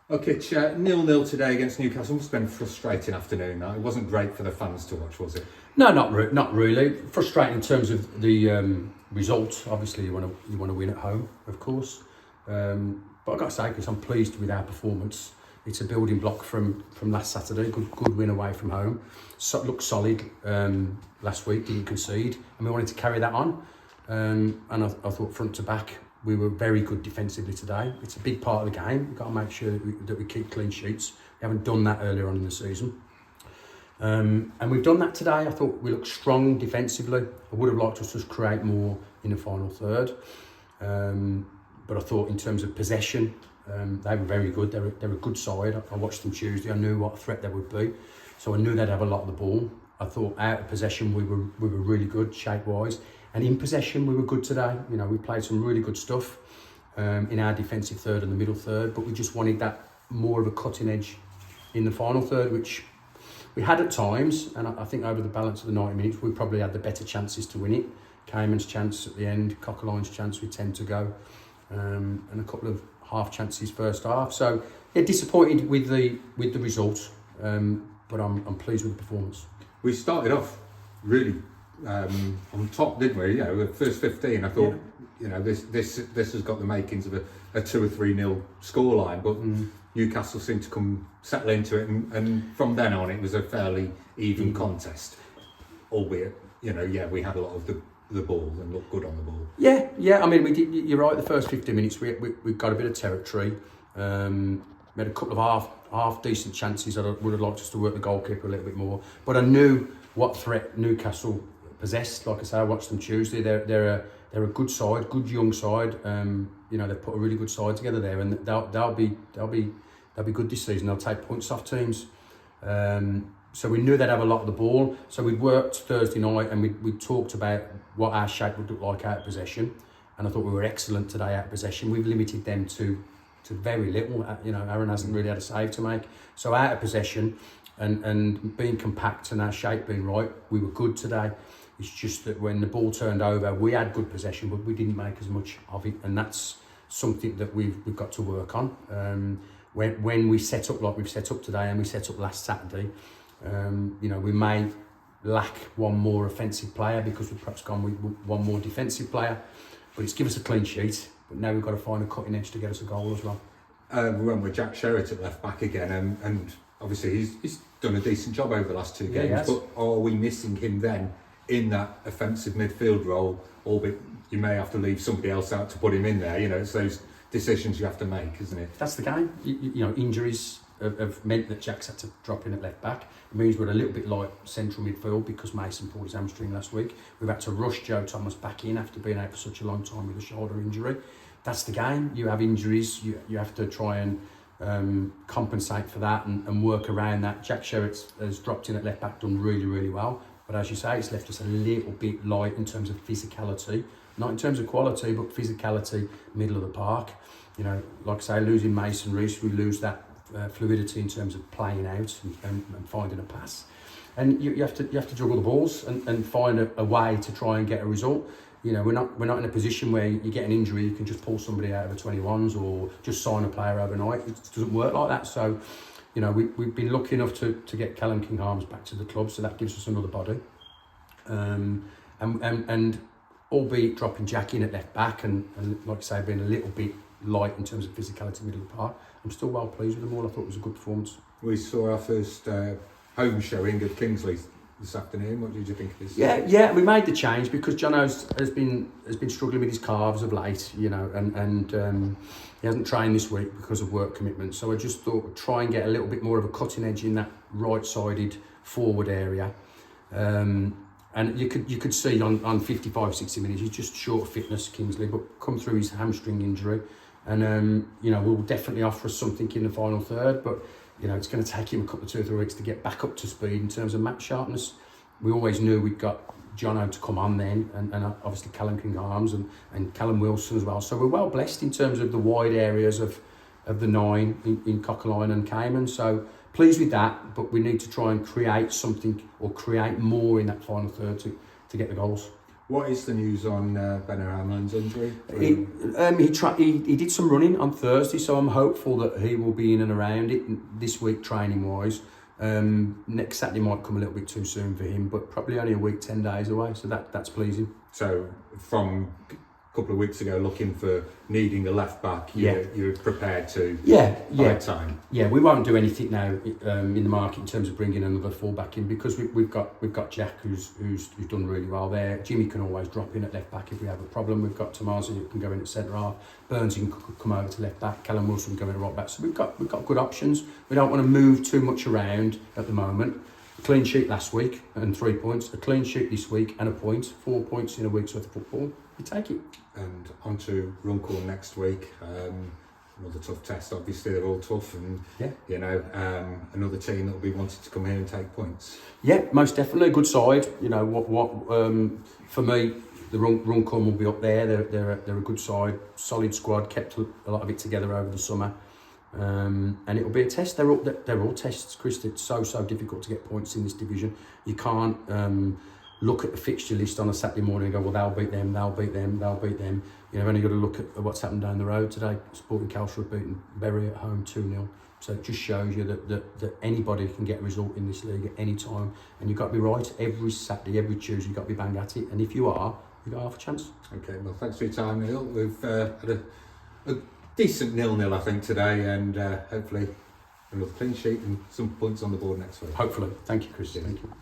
Okay, 0-0 today against Newcastle. Must have been a frustrating afternoon. It wasn't great for the fans to watch, was it? No, not really. Frustrating in terms of the result. Obviously, you want to win at home, of course. But I've got to say, because I'm pleased with our performance. It's a building block from last Saturday. Good win away from home. Looked solid last week. Didn't concede, and we wanted to carry that on. And I thought front to back, we were very good defensively today. It's a big part of the game. We've got to make sure that we keep clean sheets. We haven't done that earlier on in the season. And we've done that today. I thought we looked strong defensively. I would have liked us to create more in the final third. But I thought in terms of possession, they were very good. They're a good side. I watched them Tuesday. I knew what a threat they would be. So I knew they'd have a lot of the ball. I thought out of possession we were really good shape-wise. And in possession, we were good today. You know, we played some really good stuff in our defensive third and the middle third, but we just wanted that more of a cutting edge in the final third, which we had at times. And I think over the balance of the 90 minutes, we probably had the better chances to win it. Cayman's chance at the end, Coqueline's chance with 10 to go, and a couple of half chances first half. So yeah, disappointed with the result, but I'm pleased with the performance. We started off really on top, didn't we? You know, the first 15, I thought, you know, this has got the makings of a 2 or 3-0 scoreline, but Newcastle seemed to settle into it, and from then on it was a fairly even contest, albeit, you know, we had a lot of the ball and looked good on the ball. Yeah. I mean, we did. You're right. The first 15 minutes, we got a bit of territory. We had a couple of half decent chances. I would have liked us to work the goalkeeper a little bit more, but I knew what threat Newcastle possessed. Like I say, I watched them Tuesday. They're a good side, good young side. You know, they've put a really good side together there, and they'll be good this season. They'll take points off teams. So we knew they'd have a lot of the ball. So we worked Thursday night, and we talked about what our shape would look like out of possession. And I thought we were excellent today out of possession. We've limited them to very little. You know, Aaron hasn't really had a save to make. So out of possession and being compact and our shape being right, we were good today. It's just that when the ball turned over, we had good possession, but we didn't make as much of it. And that's something that we've got to work on. When we set up like we've set up today, and we set up last Saturday, you know, we may lack one more offensive player because we've perhaps gone with one more defensive player, but it's given us a clean sheet. But now we've got to find a cutting edge to get us a goal as well. We went with Jack Sherritt at left back again, and obviously he's done a decent job over the last two games. But are we missing him then in that offensive midfield role? Albeit you may have to leave somebody else out to put him in there. You know, it's those decisions you have to make, isn't it? That's the game. You know, injuries have meant that Jack's had to drop in at left back. It means we're a little bit light central midfield because Mason pulled his hamstring last week. We've had to rush Joe Thomas back in after being out for such a long time with a shoulder injury. That's the game. You have injuries. You have to try and compensate for that and work around that. Jack Sherritt has dropped in at left back, done really, really well. But as you say, it's left us a little bit light in terms of physicality. Not in terms of quality, but physicality, middle of the park. You know, like I say, losing Mason Reese, we lose that fluidity in terms of playing out and finding a pass. And you have to juggle the balls and find a way to try and get a result. You know, we're not in a position where you get an injury, you can just pull somebody out of the 21s or just sign a player overnight. It doesn't work like that. So, you know, we've been lucky enough to get Callum King-Harms back to the club, so that gives us another body. And albeit dropping Jack in at left back and like I say, being a little bit light in terms of physicality middle of the park, I'm still well pleased with them all. I thought it was a good performance. We saw our first home showing at Kingsley this afternoon. What did you think of this? Yeah, we made the change because Jono's has been struggling with his calves of late, you know, and he hasn't trained this week because of work commitments. So I just thought we'd try and get a little bit more of a cutting edge in that right-sided forward area. And you could see on 55, 60 minutes, he's just short of fitness, Kingsley, but come through his hamstring injury. And, you know, will definitely offer us something in the final third, but, you know, it's going to take him a couple of 2 or 3 weeks to get back up to speed in terms of match sharpness. We always knew we'd got Jono to come on then, and obviously Callum King-Harms and Callum Wilson as well. So we're well blessed in terms of the wide areas of the 9 in Coqueline and Cayman. So pleased with that, but we need to try and create something or create more in that final third to get the goals. What is the news on Benno Hamlin's injury? He did some running on Thursday, so I'm hopeful that he will be in and around it this week training wise. Next Saturday might come a little bit too soon for him, but probably only a week, 10 days away, so that's pleasing. So from a couple of weeks ago, looking for needing a left back, you're prepared to buy time. Yeah, we won't do anything now in the market in terms of bringing another full back in, because we've got Jack who's done really well there. Jimmy can always drop in at left back if we have a problem. We've got Tomasi who can go in at centre half. Burns can come over to left back. Callum Wilson can go in at right back. So we've got good options. We don't want to move too much around at the moment. A clean sheet last week and 3 points. A clean sheet this week and a point. 4 points in a week's worth of football. We take it. And on to Runcorn next week. Another tough test, obviously. They're all tough, and another team that will be wanting to come here and take points. Yeah, most definitely a good side. You know for me, the Runcorn will be up there. They're a good side, solid squad. Kept a lot of it together over the summer, and it'll be a test. They're all tests, Chris. It's so difficult to get points in this division. You can't look at the fixture list on a Saturday morning and go, well, they'll beat them. You know, only got to look at what's happened down the road today. Sporting Calshire have beaten Bury at home 2-0. So it just shows you that anybody can get a result in this league at any time. And you've got to be right every Saturday, every Tuesday, you've got to be bang at it. And if you are, you've got half a chance. Okay, well, thanks for your time, Neil. We've had a decent 0-0, I think, today, and hopefully another clean sheet and some points on the board next week. Hopefully. Thank you, Chris. Thank you.